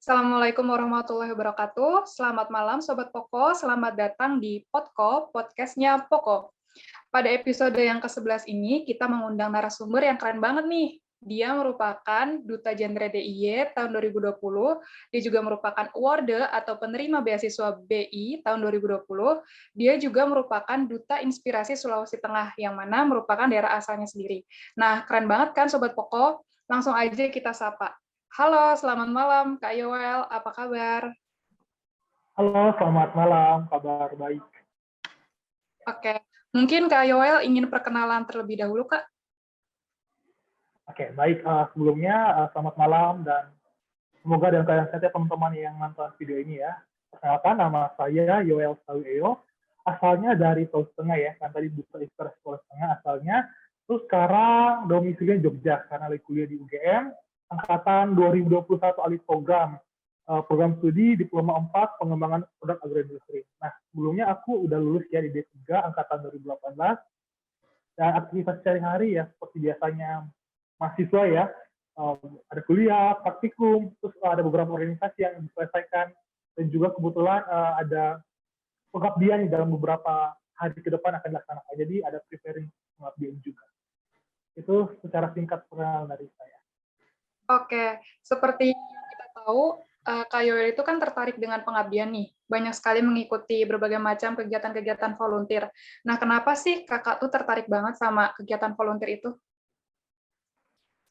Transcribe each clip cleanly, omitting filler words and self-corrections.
Assalamualaikum warahmatullahi wabarakatuh. Selamat malam Sobat Poko, selamat datang di Podko, podcastnya Poko. Pada episode yang ke-11 ini, kita mengundang narasumber yang keren banget nih. Dia merupakan Duta Genre DIY tahun 2020, dia juga merupakan award atau penerima beasiswa BI tahun 2020, dia juga merupakan Duta Inspirasi Sulawesi Tengah, yang mana merupakan daerah asalnya sendiri. Nah, keren banget kan Sobat Poko? Langsung aja kita sapa. Halo, selamat malam Kak Yoel, apa kabar? Halo, selamat malam. Kabar baik. Oke, mungkin Kak Yoel ingin perkenalan terlebih dahulu, Kak? Oke, baik. Sebelumnya, selamat malam dan semoga dalam keadaan sehat ya teman-teman yang nonton video ini ya. Perkenalkan, nama saya Yoel Sawieo, asalnya dari Sulawesi Tengah ya, kan tadi Duta Inspirasi Sulawesi Tengah asalnya. Terus sekarang domisilinya Jogja, karena lagi kuliah di UGM, angkatan 2021 alih program studi Diploma 4 Pengembangan Produk Agroindustri. Nah, sebelumnya aku udah lulus ya di D3 angkatan 2018, dan aktivitas sehari-hari ya seperti biasanya mahasiswa ya, ada kuliah, praktikum, terus ada beberapa organisasi yang diselesaikan, dan juga kebetulan ada pengabdian dalam beberapa hari ke depan akan dilaksanakan. Jadi ada preparing pengabdian juga. Itu secara singkat perkenalan dari saya. Oke, seperti yang kita tahu, Kak Yoel itu kan tertarik dengan pengabdian nih. Banyak sekali mengikuti berbagai macam kegiatan-kegiatan volunteer. Nah, kenapa sih Kakak tuh tertarik banget sama kegiatan volunteer itu?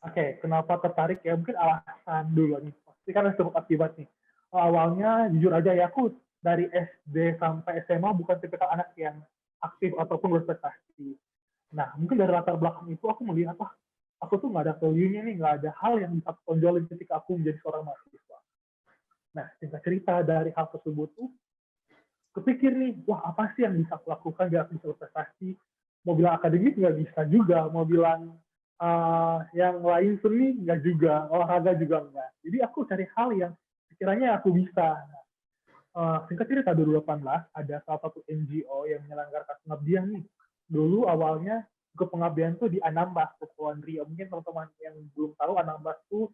Oke, kenapa tertarik ya? Mungkin alasan dulu nih. Pasti kan ada sebab akibat nih. Awalnya jujur aja ya, aku dari SD sampai SMA bukan tipikal anak yang aktif ataupun berprestasi. Nah, mungkin dari latar belakang itu aku melihat, aku tuh nggak ada value-nya nih, nggak ada hal yang bisa aku tonjolin ketika aku menjadi seorang mahasiswa. Nah, singkat cerita dari hal tersebut tuh, kepikir nih, wah apa sih yang bisa aku lakukan biar aku bisa berprestasi? Mau bilang akademik nggak bisa juga, mau bilang yang lain seni nggak juga, olahraga juga nggak. Jadi aku cari hal yang sekiranya aku bisa. Singkat cerita 2018 ada salah satu NGO yang menyelenggarakan pengabdian nih. Dulu awalnya ke pengabdian tuh di Anambas, Kepulauan Riau. Mungkin teman-teman yang belum tahu, Anambas tuh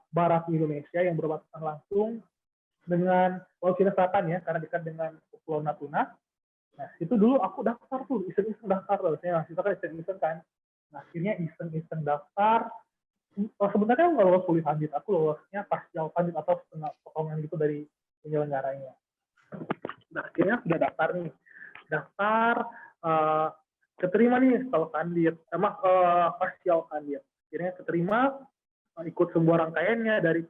barat Indonesia yang berbatasan langsung dengan Laut Cina Selatan ya, karena dekat dengan Pulau Natuna. Nah, itu dulu aku daftar tuh, iseng-iseng daftar loh. Saya mahasiswa kan iseng-iseng kan. Nah, akhirnya iseng-iseng daftar. Sebenarnya nggak lolos full funded, aku lolosnya partial funded atau setengah potongan gitu dari penyelenggaranya. Nah, akhirnya sudah daftar nih. Daftar, uh, keterima nih kalau funded, partial funded. Akhirnya keterima, ikut semua rangkaiannya dari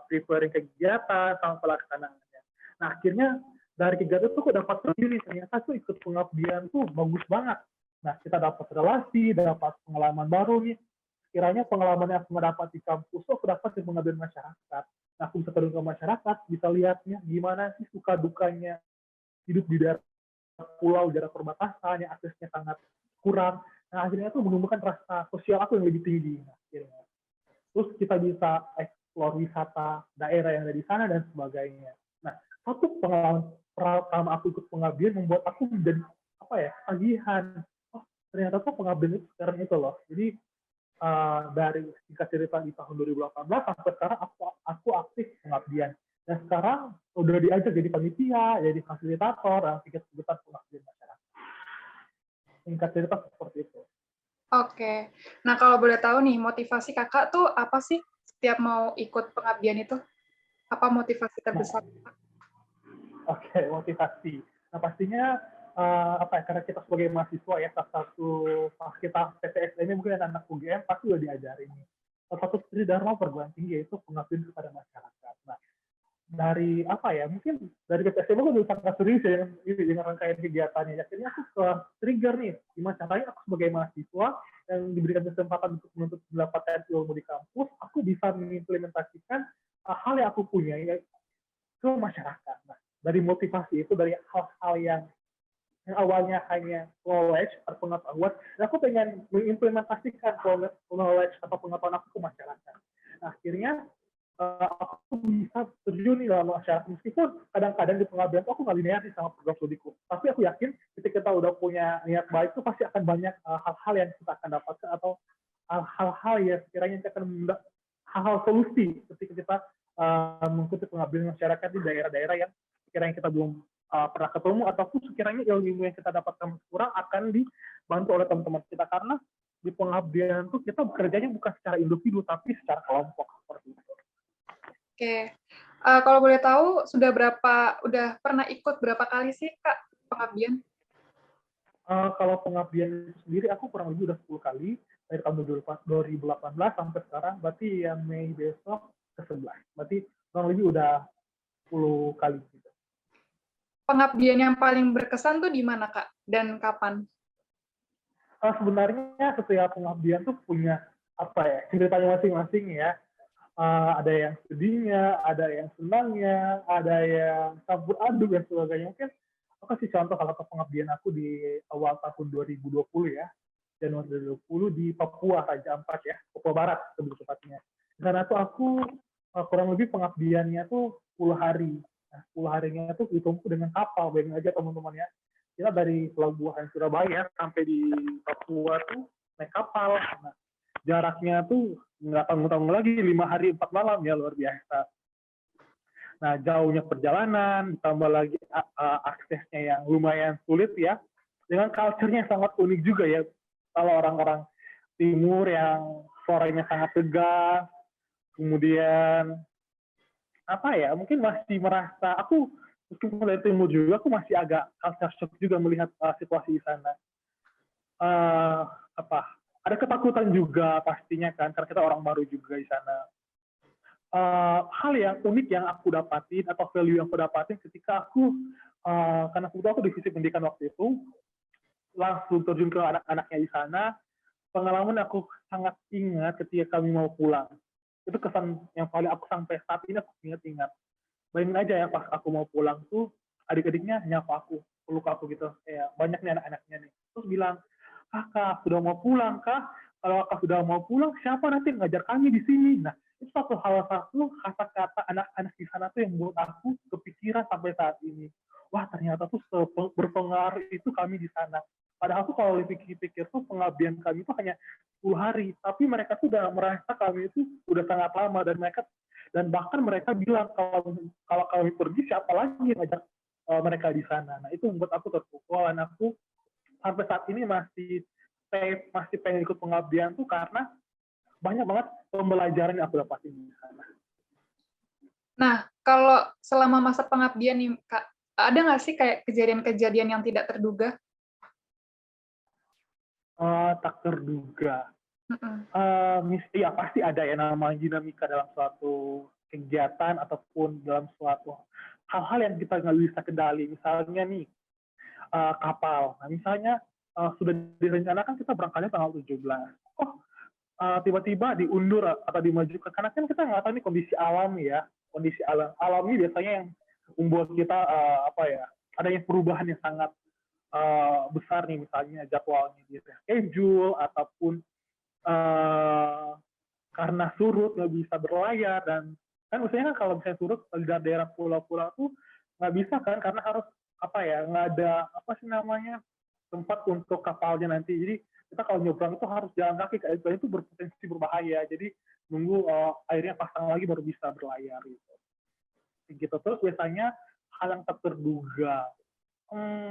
preparing kegiatan sama pelaksanaannya. Nah, akhirnya dari kegiatan itu aku dapat review nih, ternyata tuh ikut pengabdian tuh bagus banget. Nah, kita dapat relasi, dapat pengalaman baru nih. Kiranya pengalaman yang aku nggak dapat di kampus, aku dapat di pengabdian masyarakat. Nah, aku bisa turun ke masyarakat, bisa lihatnya gimana sih suka dukanya hidup di daerah pulau, daerah perbatasan yang aksesnya sangat kurang. Nah, akhirnya tuh menumbuhkan rasa sosial aku yang lebih tinggi. Nah, akhirnya. Terus kita bisa eksplor wisata daerah yang ada di sana dan sebagainya. Nah, satu pengalaman pertama aku ikut pengabdian membuat aku menjadi apa ya, tagihan. Oh, ternyata tuh pengabdian itu sekarang itu loh. Jadi dari singkat cerita di tahun 2018 sampai sekarang aku aktif pengabdian. Dan sekarang udah diajak jadi panitia, jadi fasilitator, dan kegiatan pengabdian masyarakat. Singkat cerita seperti itu. Oke, nah kalau boleh tahu nih, motivasi Kakak tuh apa sih setiap mau ikut pengabdian itu? Apa motivasi terbesar? Oke, motivasi. Nah, pastinya karena kita sebagai mahasiswa ya, salah satu pas kita PTS ini mungkin anak UGM pasti udah diajarin nih. Salah satu studi dharma perguruan tinggi yaitu pengabdian kepada masyarakat. Nah, dari mungkin dari PTS ini gue sangat serius ya dengan rangkaian kegiatannya. Akhirnya aku ke trigger nih, gimana caranya aku sebagai mahasiswa yang diberikan kesempatan untuk menuntut mendapatkan ilmu di kampus, aku bisa mengimplementasikan hal yang aku punya ya, ke masyarakat. Nah, dari motivasi itu, dari hal-hal yang awalnya hanya knowledge atau pengetahuan, dan aku pengen mengimplementasikan knowledge atau pengetahuan aku ke masyarakat. Nah, akhirnya aku bisa terjun dalam masyarakat, meskipun kadang-kadang di pengabdian aku nggak linear sama program studiku. Tapi aku yakin ketika kita udah punya niat baik, itu pasti akan banyak hal-hal yang kita akan dapatkan, atau hal-hal yang sekiranya kita akan hal-hal solusi ketika kita mengikuti pengabdian masyarakat di daerah-daerah yang sekiranya kita belum pernah ketemu ataupun sekiranya ilmu yang kita dapatkan kurang akan dibantu oleh teman-teman kita karena di pengabdian itu kita bekerjanya bukan secara individu tapi secara kelompok seperti itu. Oke. Kalau boleh tahu udah pernah ikut berapa kali sih Kak pengabdian? Kalau pengabdian sendiri aku kurang lebih udah 10 kali dari tahun 2018 sampai sekarang, berarti yang Mei besok ke-11. Berarti kurang lebih udah 10 kali gitu. Pengabdian yang paling berkesan tuh di mana Kak dan kapan? Sebenarnya setiap pengabdian tuh punya apa ya ceritanya masing-masing ya. Ada yang sedihnya, ada yang senangnya, ada yang campur aduk dan sebagainya. Mungkin aku kasih contoh kalau pengabdian aku di awal tahun 2020 ya, Januari 2020 di Papua, Raja Ampat ya, Papua Barat lebih tepatnya. Di sana tuh aku kurang lebih pengabdiannya tuh 10 hari. Nah, 10 harinya tuh ditumpu dengan kapal, bayangin aja teman-teman ya. Kita dari pelabuhan Surabaya sampai di Papua tuh naik kapal. Nah, jaraknya tuh nggak tanggung-tanggung lagi 5 hari 4 malam ya, luar biasa. Nah, jauhnya perjalanan, ditambah lagi aksesnya yang lumayan sulit ya, dengan culture-nya sangat unik juga ya. Kalau orang-orang timur yang suaranya sangat tegas, kemudian apa ya, mungkin masih merasa, aku meskipun dari timur juga, aku masih agak culture shock juga melihat situasi di sana. Apa ada ketakutan juga pastinya kan karena kita orang baru juga di sana. Hal yang unik yang aku dapatin atau value yang aku dapatin ketika aku karena kebetulan aku divisi pendidikan waktu itu langsung terjun ke anak-anaknya di sana, pengalaman aku sangat ingat ketika kami mau pulang. Itu kesan yang paling aku sampai saat ini aku ingat-ingat. Bayangin aja ya pas aku mau pulang tuh adik-adiknya nyapa aku, peluk aku gitu, kayak banyak nih anak-anaknya nih. Terus bilang, kakak sudah mau pulang kah? Kalau kakak sudah mau pulang, siapa nanti ngajar kami di sini? Nah, itu satu kata-kata anak-anak di sana tuh yang buat aku kepikiran sampai saat ini. Wah, ternyata tuh berpengaruh itu kami di sana. Padahal tuh kalau dipikir-pikir tuh pengabdian kami itu hanya 10 hari, tapi mereka tuh udah merasa kami itu udah sangat lama dan bahkan mereka bilang kalau kami pergi siapa lagi yang ngajak mereka di sana. Nah, itu membuat aku terpukul dan aku sampai saat ini masih pengen ikut pengabdian tuh karena banyak banget pembelajaran yang aku dapatin di sana. Nah, kalau selama masa pengabdian nih, Kak, ada nggak sih kayak kejadian-kejadian yang tidak terduga? Tak terduga. Mm-mm. Ya pasti ada ya namanya dinamika dalam suatu kegiatan ataupun dalam suatu hal-hal yang kita nggak bisa kendali. Misalnya nih, kapal. Nah, misalnya sudah direncanakan kita berangkatnya tanggal 17. Oh, tiba-tiba diundur atau dimajukan karena kan kita nggak tahu nih kondisi alam ya, kondisi alami biasanya yang membuat kita adanya perubahan yang sangat besar nih, misalnya jadwalnya di reschedule ataupun karena surut nggak bisa berlayar. Dan kan misalnya kan kalau misalnya surut di daerah pulau-pulau tuh nggak bisa kan karena harus nggak ada tempat untuk kapalnya nanti. Jadi kita kalau nyebrang itu harus jalan kaki, itu berpotensi berbahaya. Jadi nunggu airnya pasang lagi baru bisa berlayar gitu. Terus biasanya hal yang tak terduga.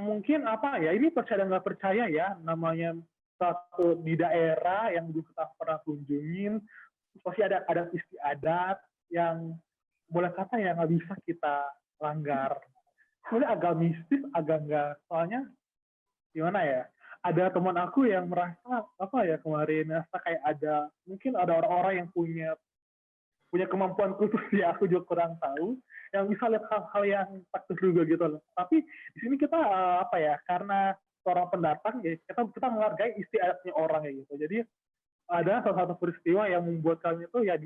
Mungkin ini percaya nggak percaya ya, namanya satu di daerah yang belum kita pernah kunjungin, pasti ada adat istiadat yang boleh kata ya nggak bisa kita langgar. Sebenarnya agak mistis, agak nggak, soalnya gimana ya, ada teman aku yang merasa kemarin merasa kayak mungkin ada orang-orang yang punya kemampuan khusus ya, aku juga kurang tahu, yang bisa lihat hal-hal yang tak terduga gitu loh. Tapi di sini kita karena seorang pendatang ya, kita menghargai istiadatnya orang ya gitu. Jadi ada salah satu peristiwa yang membuat kami itu ya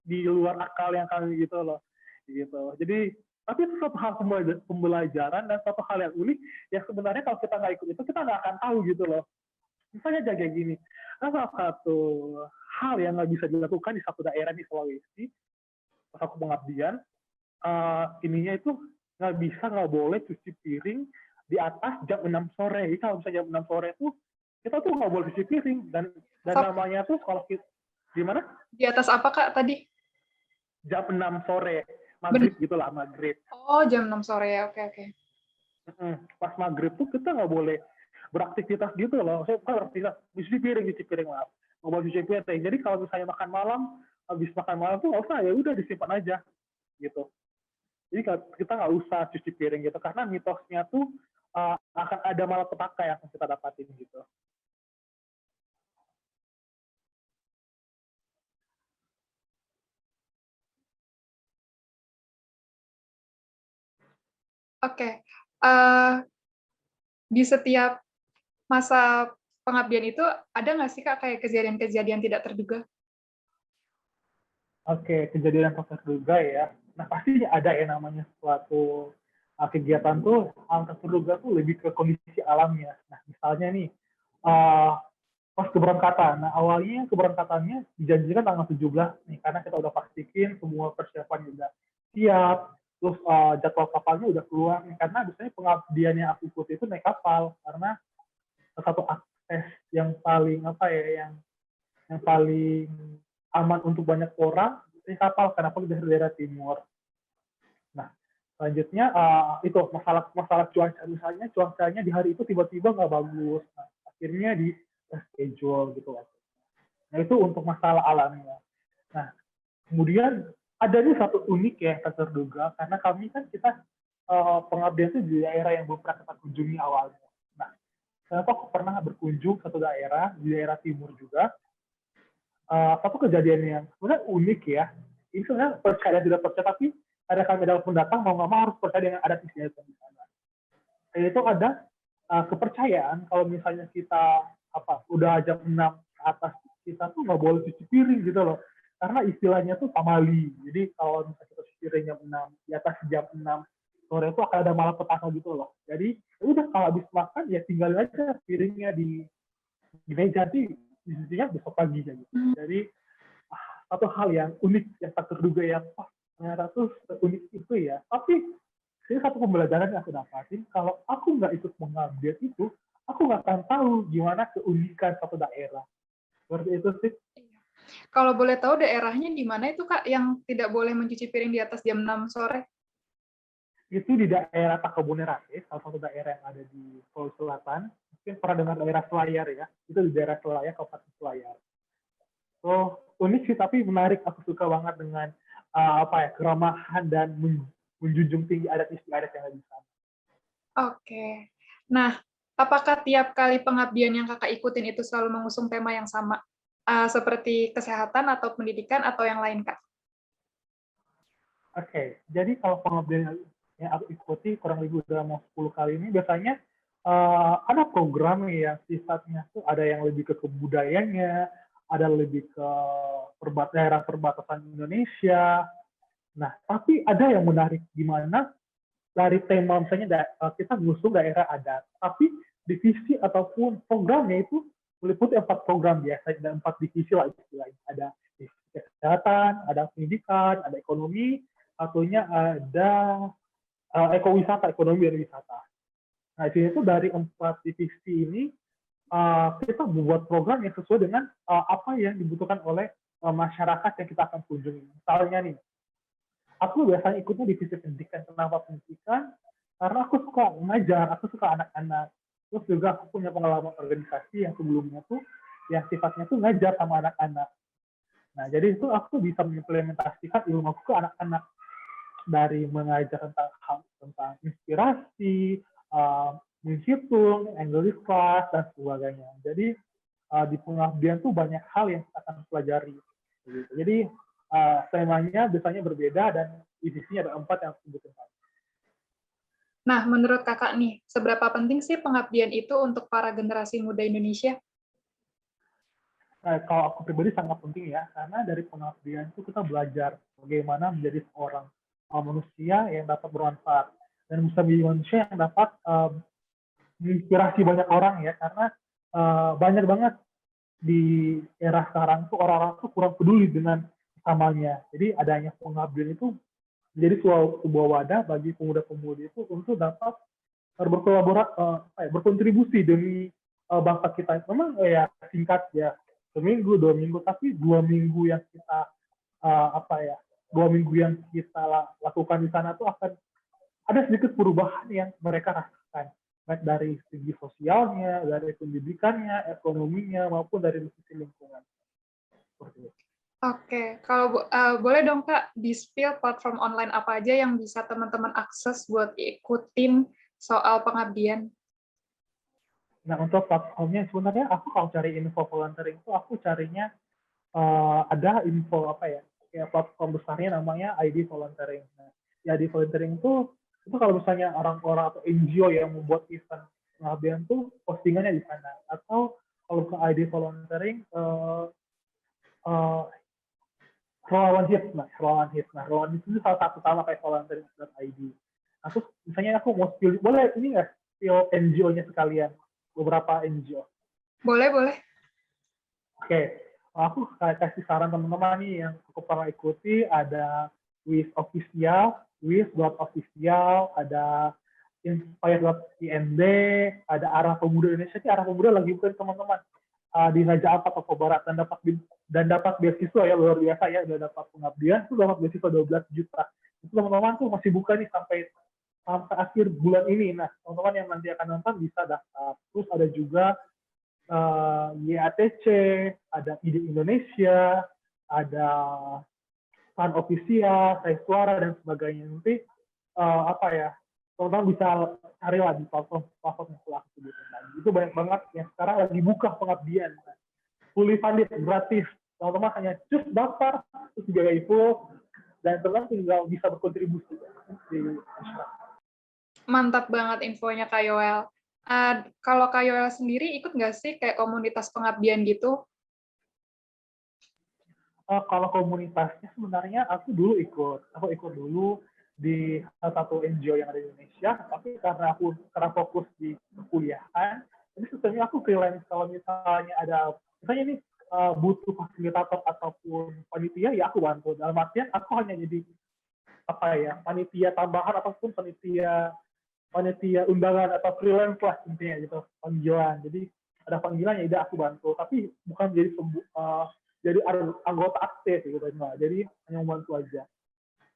di luar akal yang kami gitu loh. Gitu. Jadi tapi itu suatu hal pembelajaran dan suatu hal yang unik yang sebenarnya kalau kita nggak ikut itu kita nggak akan tahu gitu loh. Misalnya aja kayak gini, salah satu hal yang nggak bisa dilakukan di satu daerah di Sulawesi, pas aku pengabdian, ininya itu nggak boleh cuci piring di atas jam 6 sore. Jadi kalau misalnya jam 6 sore itu kita tuh nggak boleh cuci piring dan namanya tuh kalau kita gimana? Di atas apa Kak tadi? jam 6 sore, maghrib gitulah, maghrib. Oh, jam 6 sore ya, oke. Pas maghrib tuh kita nggak boleh beraktivitas gitu loh. Saya bukan beraktivitas, cuci piring maaf. Nggak boleh cuci piring. Jadi kalau misalnya makan malam, habis makan malam tuh nggak usah, ya udah disimpan aja gitu. Jadi kita nggak usah cuci piring gitu, karena mitosnya tuh akan ada malapetaka yang akan kita dapatin gitu. Oke. Di setiap masa pengabdian itu ada nggak sih Kak kayak kejadian-kejadian tidak terduga? Oke, kejadian yang tak terduga ya. Nah, pasti ada ya namanya suatu kegiatan tuh, hal tak terduga tuh lebih ke kondisi alamnya. Nah, misalnya nih, pas keberangkatan. Nah, awalnya keberangkatannya dijanjikan tanggal 17 nih, karena kita udah pastikan semua persiapan udah siap, terus jadwal kapalnya udah keluar nih, karena biasanya pengabdian yang aku ikuti itu naik kapal, karena satu akses yang paling yang paling aman untuk banyak orang naik kapal, karena aku di daerah timur. Nah, selanjutnya itu masalah cuaca, misalnya cuacanya di hari itu tiba-tiba nggak bagus, nah, akhirnya di schedule gitu. Nah, itu untuk masalah alamnya. Nah, kemudian ada nih satu unik ya tak terduga, karena kami kan kita pengabdian itu di daerah yang belum pernah kita kunjungi awalnya. Nah, kenapa aku pernah berkunjung satu daerah di daerah timur juga, satu kejadian yang sebenarnya unik ya. Ini sebenarnya percaya tidak percaya, tapi ada kami dalam pendatang mau nggak mau harus percaya dengan adat istiadat di sana. Itu ada kepercayaan kalau misalnya kita udah jam 6 ke atas, kita tuh nggak boleh cuci piring gitu loh, karena istilahnya tuh pamali. Jadi kalau misalnya kita cuci piring jam 6, di atas jam 6 sore itu akan ada malapetaka gitu loh. Jadi udah kalau habis makan ya tinggal aja piringnya di meja, nanti dicucinya besok pagi gitu. Jadi satu hal yang unik yang tak terduga, yang ternyata tuh unik itu ya. Tapi ini satu pembelajaran yang aku dapatin, kalau aku nggak ikut mengupdate itu, aku nggak akan tahu gimana keunikan satu daerah. Seperti itu sih. Kalau boleh tahu daerahnya di mana itu Kak yang tidak boleh mencuci piring di atas jam 6 sore? Itu di daerah Takabonerate, salah satu daerah yang ada di Sulawesi Selatan. Mungkin pernah dengar daerah Selayar ya. Itu di daerah Selayar, Kabupaten Selayar. So, unik sih, tapi menarik. Aku suka banget dengan keramahan dan menjunjung tinggi adat istiadat yang ada di sana. Oke. Nah, apakah tiap kali pengabdian yang Kakak ikutin itu selalu mengusung tema yang sama? Seperti kesehatan atau pendidikan atau yang lain, Kak? Oke, jadi kalau pengabdian yang aku ikuti kurang lebih udah mau 10 kali ini, biasanya ada program yang sifatnya tuh ada yang lebih ke kebudayaannya, ada lebih ke daerah perbatasan Indonesia. Nah, tapi ada yang menarik di mana dari tema misalnya kita mengusung daerah adat, tapi divisi ataupun programnya itu meliputi 4 program biasa, ada 4 divisi lah istilahnya. Ada divisi kesehatan, ada pendidikan, ada ekonomi, satunya ada ekowisata, ekonomi dan wisata. Nah, di sini tuh dari 4 divisi ini kita membuat program yang sesuai dengan apa yang dibutuhkan oleh masyarakat yang kita akan kunjungi. Misalnya nih, aku biasanya ikutnya divisi pendidikan. Kenapa pendidikan? Karena aku suka mengajar, aku suka anak-anak. Terus juga aku punya pengalaman organisasi yang sebelumnya tuh yang sifatnya tuh ngajar sama anak-anak. Nah, jadi itu aku bisa mengimplementasikan ilmu aku ke anak-anak, dari mengajar tentang inspirasi, menghitung, English class, dan sebagainya. Jadi di pengabdian tuh banyak hal yang kita akan pelajari. Gitu. Jadi temanya biasanya berbeda dan divisinya ada 4 yang aku sebutkan. Nah, menurut Kakak nih, seberapa penting sih pengabdian itu untuk para generasi muda Indonesia? Kalau aku pribadi sangat penting ya, karena dari pengabdian itu kita belajar bagaimana menjadi seorang manusia yang dapat bermanfaat dan bisa menjadi manusia yang dapat menginspirasi banyak orang ya, karena banyak banget di era sekarang tuh orang-orang tuh kurang peduli dengan samanya. Jadi adanya pengabdian itu menjadi sebuah wadah bagi pemuda-pemudi itu untuk dapat berkontribusi demi bangsa kita. Memang ya singkat ya, seminggu, 2 minggu, tapi 2 minggu yang kita 2 minggu yang kita lakukan di sana tuh akan ada sedikit perubahan yang mereka rasakan, baik dari segi sosialnya, dari pendidikannya, ekonominya, maupun dari sisi lingkungan. Seperti itu. Oke, kalau boleh dong Kak, di-spill platform online apa aja yang bisa teman-teman akses buat ikutin soal pengabdian? Nah, untuk platformnya sebenarnya aku kalau cari info volunteering itu aku carinya ada info apa ya, kayak platform besarnya namanya ID Volunteering. Nah, di ID Volunteering itu kalau misalnya orang-orang atau NGO yang membuat event pengabdian tuh postingannya di sana. Atau kalau ke ID Volunteering, uh, Relawan Hits. Relawan Hits itu salah satu sama kayak volunteering.id. Nah, terus misalnya aku mau spill, boleh ini nggak spill NGO-nya sekalian, beberapa NGO. Boleh, boleh. Oke, aku kasih saran teman-teman nih yang aku pernah ikuti, ada Official, Official, ada Inspire.ind, ada Arah Pemuda Indonesia. Arah Pemuda lagi bukan teman-teman di Raja Ampat Papua Barat dan dapat beasiswa ya, luar biasa ya, udah dapat pengabdian itu dapat beasiswa 12 juta. Itu teman-teman tuh masih buka nih sampai akhir bulan ini. Nah, teman-teman yang nanti akan nonton bisa daftar. Terus ada juga YATC, ada Ide Indonesia, ada Fan Official, Saya Suara, dan sebagainya. Nanti apa ya, teman-teman bisa cari lah di platform yang telah aku sebutkan tadi. Itu banyak banget yang sekarang lagi buka pengabdian. Fully funded, gratis. Teman-teman hanya cus daftar, terus dibiayai full, dan teman-teman tinggal bisa berkontribusi di masyarakat. Mantap banget infonya Kak Yoel. Kalau Kak Yoel sendiri ikut nggak sih kayak komunitas pengabdian gitu? Kalau komunitasnya sebenarnya aku ikut dulu di salah satu NGO yang ada di Indonesia, tapi karena fokus di perkuliahan, jadi sebenarnya aku freelance. Kalau misalnya misalnya ini butuh fasilitator ataupun panitia, ya aku bantu. Dalam artian aku hanya jadi panitia tambahan ataupun panitia undangan atau freelance lah intinya gitu, panggilan. Jadi ada panggilan ya aku bantu, tapi bukan jadi anggota aktif gitu. Nah, jadi hanya membantu aja.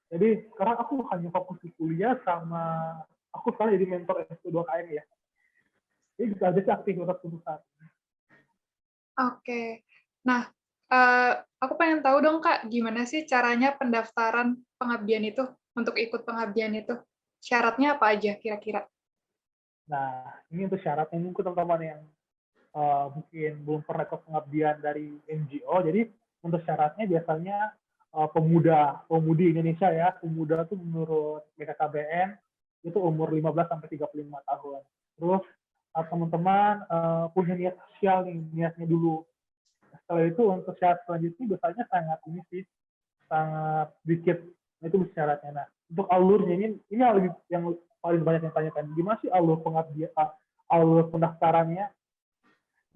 Jadi sekarang aku hanya fokus di kuliah sama aku sekarang jadi mentor S2KM ya. Jadi bisa aja sih aktivitas untuk saat ini. Oke. Nah, aku pengen tahu dong Kak, gimana sih caranya pendaftaran pengabdian itu untuk ikut pengabdian itu? Syaratnya apa aja kira-kira? Nah, ini untuk syaratnya mungkin teman-teman yang mungkin belum pernah ikut pengabdian dari NGO. Jadi untuk syaratnya biasanya pemudi Indonesia ya, pemuda itu menurut BKKBN itu umur 15 sampai 35 tahun. Terus teman-teman punya niat sosial nih, niatnya dulu. Setelah itu untuk syarat selanjutnya biasanya sangat dikit. Itu syaratnya. Nah, untuk alurnya ini yang paling banyak yang tanyakan. Gimana sih alur pengabdian, alur pendaftarannya?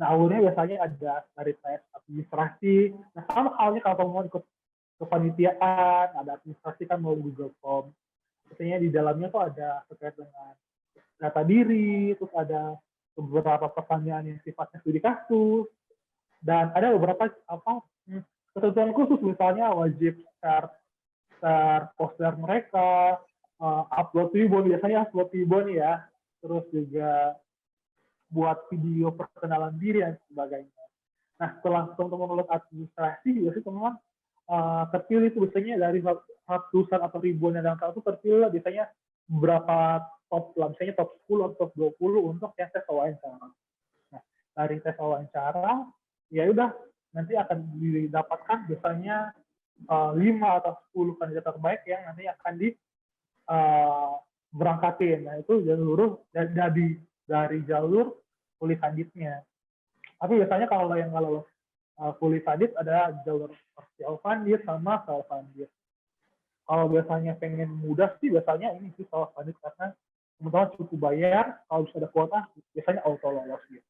Nah, alurnya biasanya ada dari tes administrasi. Nah, sama halnya kalau mau ikut kepanitiaan, ada administrasi kan melalui Google Form. Biasanya di dalamnya tuh ada terkait dengan data diri, terus ada beberapa pertanyaan yang sifatnya studi kasus, dan ada beberapa ketentuan khusus, misalnya wajib share poster mereka, upload Tribun, biasanya upload Tribun ya, terus juga buat video perkenalan diri dan sebagainya. Nah, setelah teman-teman lulus administrasi, biasanya teman-teman terpilih itu biasanya dari ratusan atau ribuan yang itu terpilih biasanya beberapa top lah, misalnya top 10 atau top 20 untuk yang tes wawancara. Nah, dari tes wawancara, ya udah nanti akan didapatkan biasanya 5 atau 10 kandidat terbaik yang nanti akan berangkatin. Nah, itu dari jalur kuliah selanjutnya. Tapi biasanya kalau yang kalau fully funded ada jalur partial funded sama self funded. Kalau biasanya pengen mudah sih biasanya ini sih self funded karena teman-teman cukup bayar, kalau bisa ada kuota biasanya auto lolos gitu.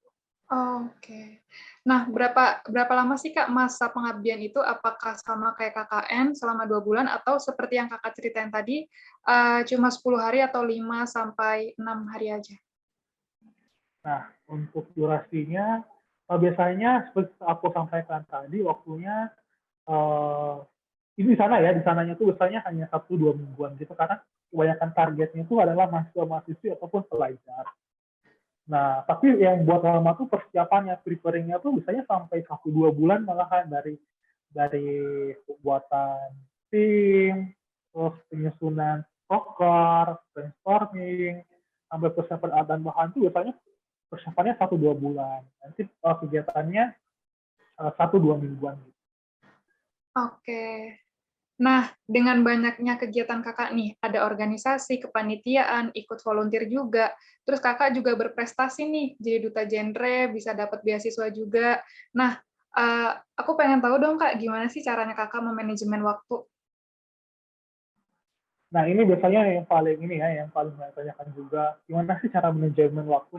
Oke. Nah, berapa lama sih Kak masa pengabdian itu? Apakah sama kayak KKN selama 2 bulan atau seperti yang Kakak ceritain tadi cuma 10 hari atau 5 sampai 6 hari aja? Nah, untuk durasinya biasanya seperti aku sampaikan tadi waktunya Ini di sananya tuh biasanya hanya 1-2 mingguan gitu, karena kebanyakan targetnya itu adalah mahasiswa-mahasiswi ataupun pelajar. Nah, tapi yang buat lama tuh persiapannya, preparingnya tuh biasanya sampai 1-2 bulan malahan, dari pembuatan tim, terus penyusunan proker, brainstorming, sampai persiapan alat dan bahan tuh biasanya persiapannya 1-2 bulan. Nanti kegiatannya 1-2 mingguan. Oke. Nah, dengan banyaknya kegiatan kakak nih, ada organisasi, kepanitiaan, ikut volunteer juga, terus kakak juga berprestasi nih, jadi duta genre, bisa dapat beasiswa juga. Nah, aku pengen tahu dong kak, gimana sih caranya kakak memanajemen waktu? Nah, ini biasanya yang paling saya tanyakan juga, gimana sih cara manajemen waktu?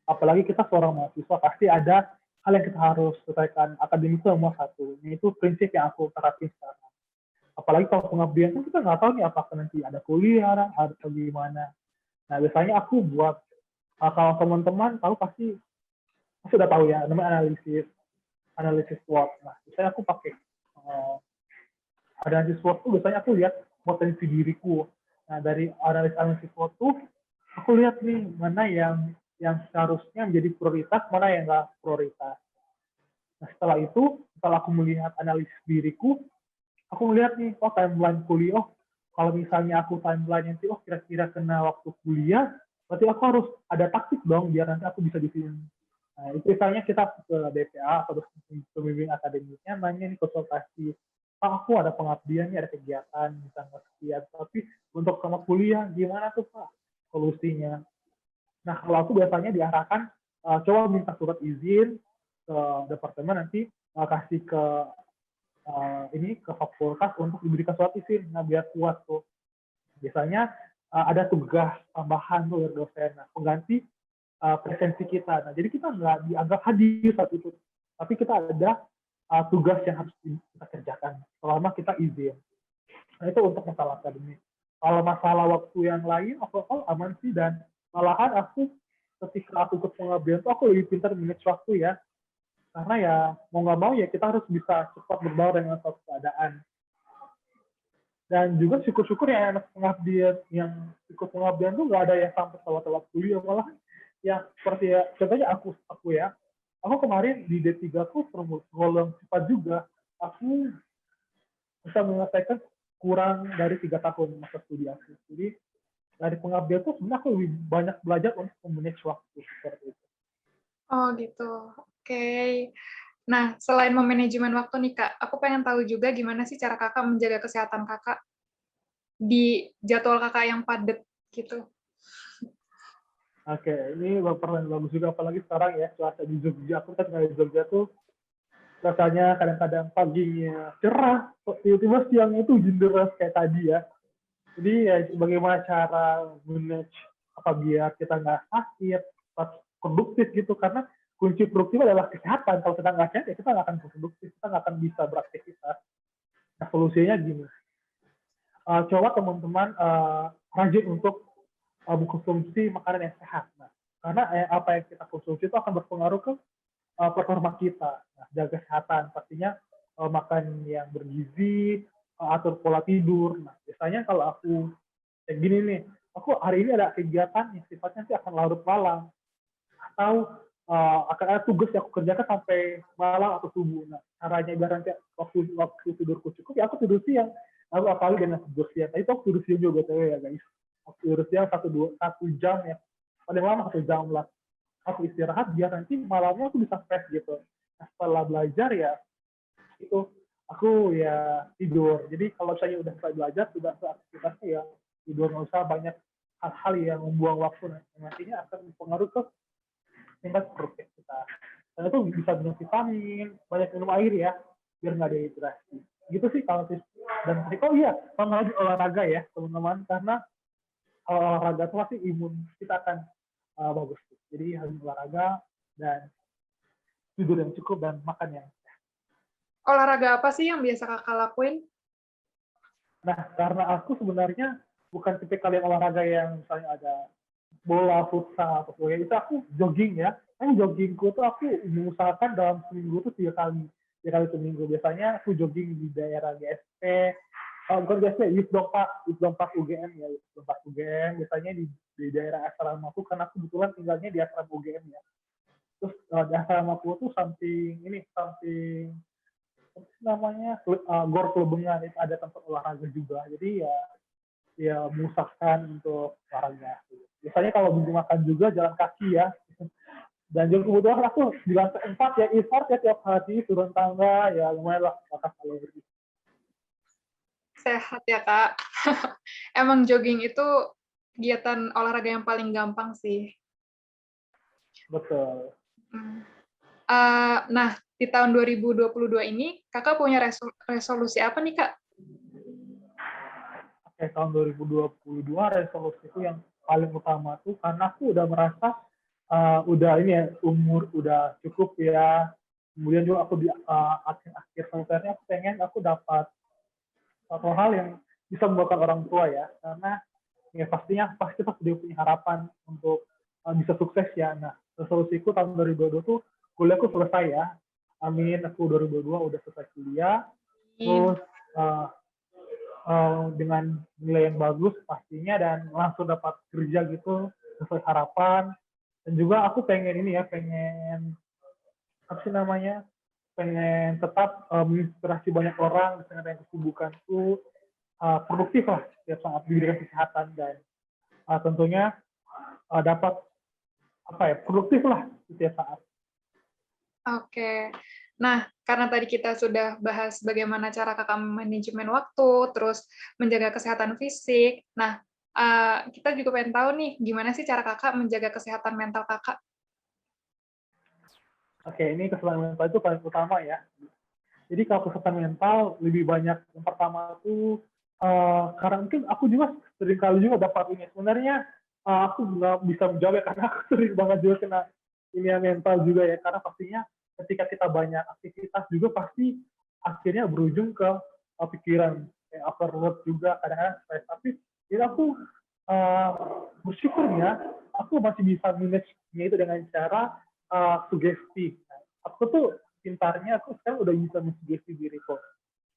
Apalagi kita seorang mahasiswa, pasti ada hal yang kita harus selesaikan. Akademik itu nomor satu. Ini itu prinsip yang aku terapin sekarang. Apalagi kalau pengabdian kan kita nggak tahu nih apakah nanti ada kuliah, atau gimana. Nah, biasanya aku buat, kalau teman-teman tahu pasti sudah tahu ya, namanya analisis SWOT. Nah, biasanya aku pakai uh, analisis SWOT tuh biasanya aku lihat potensi diriku. Nah, dari analisis SWOT tuh aku lihat nih mana yang seharusnya menjadi prioritas, mana yang nggak prioritas. Nah, setelah aku melihat analisis diriku, aku melihat nih, oh timeline kuliah, oh kalau misalnya aku timeline nanti, oh kira-kira kena waktu kuliah, berarti aku harus ada taktik dong, biar nanti aku bisa dipilih. Nah, itu misalnya kita ke DPA atau pembimbing akademiknya, nanya nih konsultasi, Pak, aku ada pengabdian, ada kegiatan, misalnya sekian, tapi untuk sama kuliah, gimana tuh Pak solusinya? Nah, kalau aku biasanya diarahkan, coba minta surat izin ke departemen, nanti kasih ke ke fakultas untuk diberikan surat izin. Nah, biar kuat tuh. Biasanya ada tugas tambahan tuh dari dosen, nah, pengganti presensi kita. Nah, jadi kita nggak dianggap hadir saat itu, tapi kita ada tugas yang harus kita kerjakan selama kita izin. Nah, itu untuk masalah akademik. Kalau masalah waktu yang lain, aku aman sih, dan malahan ketika aku ikut pengabdian tuh aku lebih pintar manage waktu ya, karena ya mau nggak mau ya kita harus bisa cepat berbaur dengan suatu keadaan. Dan juga syukur-syukur ya anak pengabdian yang ikut pengabdian tuh nggak ada yang sampai telat-telat kuliah, malah ya seperti ya contohnya aku kemarin di D3 aku tergolong cepat juga, aku bisa menyelesaikan kurang dari 3 tahun masa studi aku. Jadi dari pengabdian tuh sebenarnya aku lebih banyak belajar untuk memanage waktu seperti itu. Oh gitu, oke. Nah, selain memanajemen waktu nih kak, aku pengen tahu juga gimana sih cara kakak menjaga kesehatan kakak di jadwal kakak yang padat gitu. Oke, ini pertanyaan bagus juga, apalagi sekarang ya cuaca di Jogja. Aku kan di Jogja tuh rasanya kadang-kadang paginya cerah, tiba-tiba siangnya itu hujan deras kayak tadi ya. Jadi ya bagaimana cara manage apa biar kita nggak sakit, produktif gitu, karena kunci produktif adalah kesehatan. Kalau kita nggak sehat ya kita nggak akan produktif, kita nggak akan bisa beraktivitas. Nah, solusinya gini, coba teman-teman rajin untuk mengkonsumsi makanan yang sehat. Nah, karena apa yang kita konsumsi itu akan berpengaruh ke performa kita. Nah, jaga kesehatan, pastinya makan yang bergizi, atur pola tidur. Nah, biasanya kalau aku kayak gini nih, aku hari ini ada kegiatan yang sifatnya nanti akan larut malam, atau akan ada tugas yang aku kerjakan sampai malam atau subuh. Nah, caranya biar nanti waktu tidurku cukup, ya aku tidur siang. Aku apalagi dengan tidur siang. Tadi aku tidur siang juga, ya guys. Aku tidur siang 1 jam ya. Paling lama 1 jam lah. Aku istirahat biar nanti malamnya aku bisa fresh gitu. Nah, setelah belajar ya itu aku ya tidur. Jadi kalau saya udah selesai belajar, sudah aktivitasnya ya tidur, nggak usah banyak hal-hal yang membuang waktu, nantinya akan mempengaruhi ke tingkat produktif kita. Dan itu bisa minum vitamin, banyak minum air ya, biar nggak dehidrasi. Gitu sih kalau tips dan trik. Oh iya, sama lagi olahraga ya teman-teman, karena kalau olahraga itu pasti imun kita akan bagus. Jadi harus olahraga dan tidur yang cukup dan makan yang. Olahraga apa sih yang biasa kakak lakuin? Nah, karena aku sebenarnya bukan tipe kalian olahraga yang misalnya ada bola, futsal, atau sebagainya. Itu aku jogging ya. Joggingku tuh aku mengusahakan dalam seminggu tuh 3 kali. 3 kali seminggu. Biasanya aku jogging di daerah GSP, bukan GSP, Youth Dompak UGM ya, Youth Dompak UGM. Biasanya di daerah asrama aku, karena aku kebetulan tinggalnya di asrama UGM ya. Terus di asrama aku tuh samping namanya Gor Klebengan, itu ada tempat olahraga juga. Jadi ya mengusahakan untuk olahraga. Biasanya kalau minggu makan juga jalan kaki ya. Dan juga kebetulan aku di lantai 4 ya, effort ya tiap hari, turun tangga, ya lumayan lah, makan kalori. Sehat ya, Kak. Emang jogging itu kegiatan olahraga yang paling gampang sih. Betul. Nah, di tahun 2022 ini, Kakak punya resolusi apa nih, Kak? Oke, tahun 2022 resolusiku yang paling utama tuh, karena aku udah merasa udah ini ya, umur udah cukup ya. Kemudian juga aku di akhir semesternya aku pengen aku dapat satu hal yang bisa membuatkan orang tua ya, karena ya pasti dia punya harapan untuk bisa sukses ya. Nah, resolusiku tahun 2022 tuh kuliahku selesai ya. Amin, aku 2022 udah selesai kuliah. Terus dengan nilai yang bagus pastinya, dan langsung dapat kerja gitu sesuai harapan. Dan juga aku pengen ini ya, pengen apa sih namanya, pengen tetap menginspirasi banyak orang dengan kesibukanku, produktif lah setiap saat di bidang kesehatan, dan tentunya dapat apa ya, produktif lah setiap saat. Oke. Nah, karena tadi kita sudah bahas bagaimana cara Kakak manajemen waktu, terus menjaga kesehatan fisik. Nah, kita juga pengen tahu nih, gimana sih cara Kakak menjaga kesehatan mental Kakak? Oke, ini kesehatan mental itu paling utama ya. Jadi kalau kesehatan mental lebih banyak, yang pertama itu karena mungkin aku juga sering kali juga dapat ini. Sebenarnya aku nggak bisa menjawab ya, karena aku sering banget juga kena ini mental juga ya. Karena pastinya ketika kita banyak aktivitas juga pasti akhirnya berujung ke pikiran, kayak overload juga, kadang-kadang stres. Tapi ya aku uh, bersyukurnya aku masih bisa manage-nya itu dengan cara sugesti. Aku tuh pintarnya, aku sekarang udah bisa mensugesti diriku.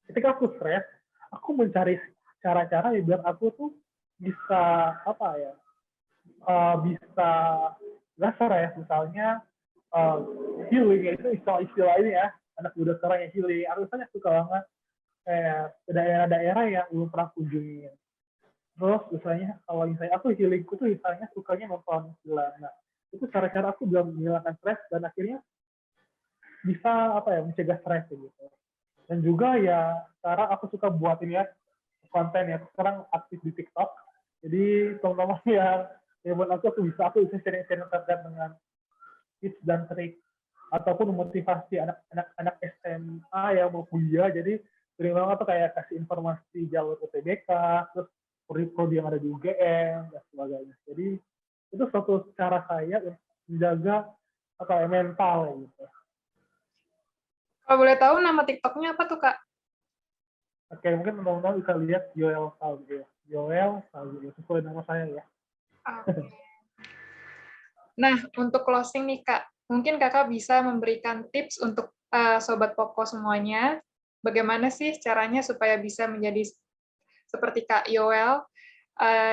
Ketika aku stres, aku mencari cara-cara biar aku tuh bisa apa ya, bisa nggak stres. Misalnya healing, itu istilah ini ya, anak muda sekarang yang healing. Aku misalnya suka banget kayak ke daerah-daerah yang belum pernah kunjungin. Terus misalnya kalau misalnya aku healingku tuh misalnya sukanya nonton film. Nah, itu cara-cara aku biar menghilangkan stres, dan akhirnya bisa apa ya, mencegah stres gitu. Dan juga ya sekarang aku suka buat ini ya, konten ya. Sekarang aktif di TikTok. Jadi teman-teman yang buat aku bisa sharing-sharing terkait dengan tips dan trik ataupun memotivasi anak-anak SMA yang mau kuliah. Jadi sering banget tuh kayak kasih informasi jalur UTBK, terus prodi yang ada di UGM dan sebagainya. Jadi itu suatu cara saya untuk menjaga apa ya, mental gitu. Kalau boleh tahu nama TikTok-nya apa tuh, Kak? Oke, mungkin teman-teman bisa lihat Yoel Salgio. Yoel Salgio, sesuai nama saya ya. Oke. Nah, untuk closing nih, Kak, mungkin Kakak bisa memberikan tips untuk Sobat Poko semuanya, bagaimana sih caranya supaya bisa menjadi seperti Kak Yoel,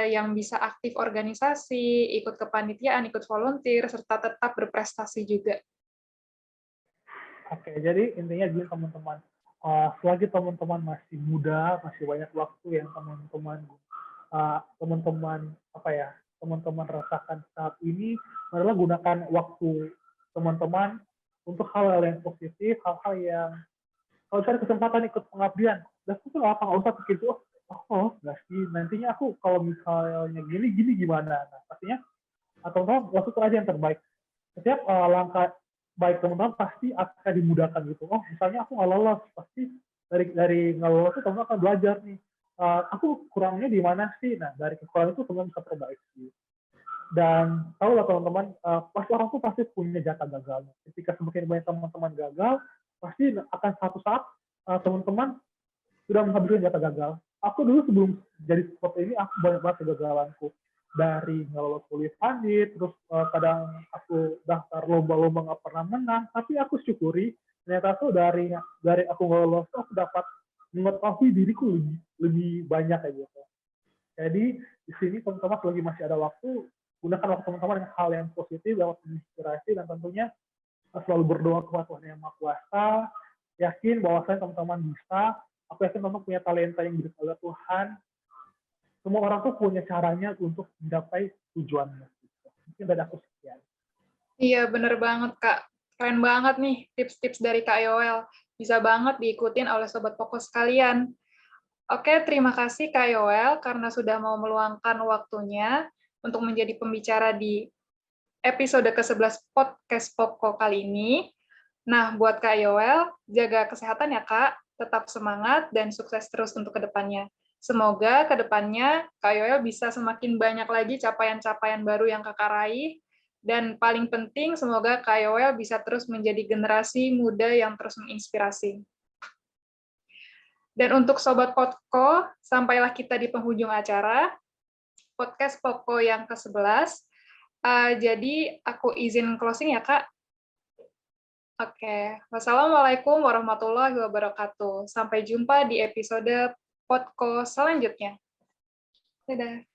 yang bisa aktif organisasi, ikut kepanitiaan, ikut volunteer, serta tetap berprestasi juga. Oke, jadi intinya gini teman-teman, selagi teman-teman masih muda, masih banyak waktu yang teman-teman apa ya, teman-teman rasakan saat ini adalah gunakan waktu teman-teman untuk hal-hal yang positif, hal-hal yang kalau cari kesempatan ikut pengabdian, dan aku tuh nggak usah pikir tuh, nggak sih, nantinya aku kalau misalnya gini gimana, nah pastinya atau lakukan aja yang terbaik. Setiap langkah baik teman-teman pasti akan dimudahkan gitu. Oh, misalnya aku nggak lolos, pasti dari nggak lolos itu teman akan belajar nih. Aku kurangnya di mana sih? Nah, dari kekurangan itu teman bisa perbaiki. Dan tahu lah teman-teman, pasti orang tuh pasti punya jatah gagalnya. Ketika semakin banyak teman-teman gagal, pasti akan satu saat teman-teman sudah menghabiskan jatah gagal. Aku dulu sebelum jadi seperti ini, aku banyak banget kegagalanku. Dari nggak lolos kuliah pandit, terus kadang aku daftar lomba-lomba nggak pernah menang, tapi aku syukuri ternyata tuh dari aku nggak lolos tuh aku dapat mengetahui diriku lebih banyak kayak gitu. Jadi di sini teman-teman selagi masih ada waktu, gunakan waktu teman-teman dengan hal yang positif, dapat inspirasi, dan tentunya selalu berdoa kepada Tuhan Yang Maha Kuasa, yakin bahwasanya teman-teman bisa, aku yakin teman-teman punya talenta yang diberikan oleh Tuhan, semua orang tuh punya caranya untuk mencapai tujuannya. Mungkin dari aku sekian. Iya, bener banget, Kak. Keren banget nih tips-tips dari Kak Yoel. Bisa banget diikutin oleh Sobat Poko sekalian. Oke, terima kasih Kak Yoel karena sudah mau meluangkan waktunya untuk menjadi pembicara di episode ke-11 Podcast Poko kali ini. Nah, buat Kak Yoel, jaga kesehatan ya Kak, tetap semangat dan sukses terus untuk kedepannya. Semoga kedepannya Kak Yoel bisa semakin banyak lagi capaian-capaian baru yang Kakak raih, dan paling penting semoga Kak Yoel bisa terus menjadi generasi muda yang terus menginspirasi. Dan untuk Sobat Poko, sampailah kita di penghujung acara, podcast Poko yang ke-11. Jadi aku izin closing ya Kak. Oke, wassalamualaikum warahmatullahi wabarakatuh. Sampai jumpa di episode podcast selanjutnya. Dadah.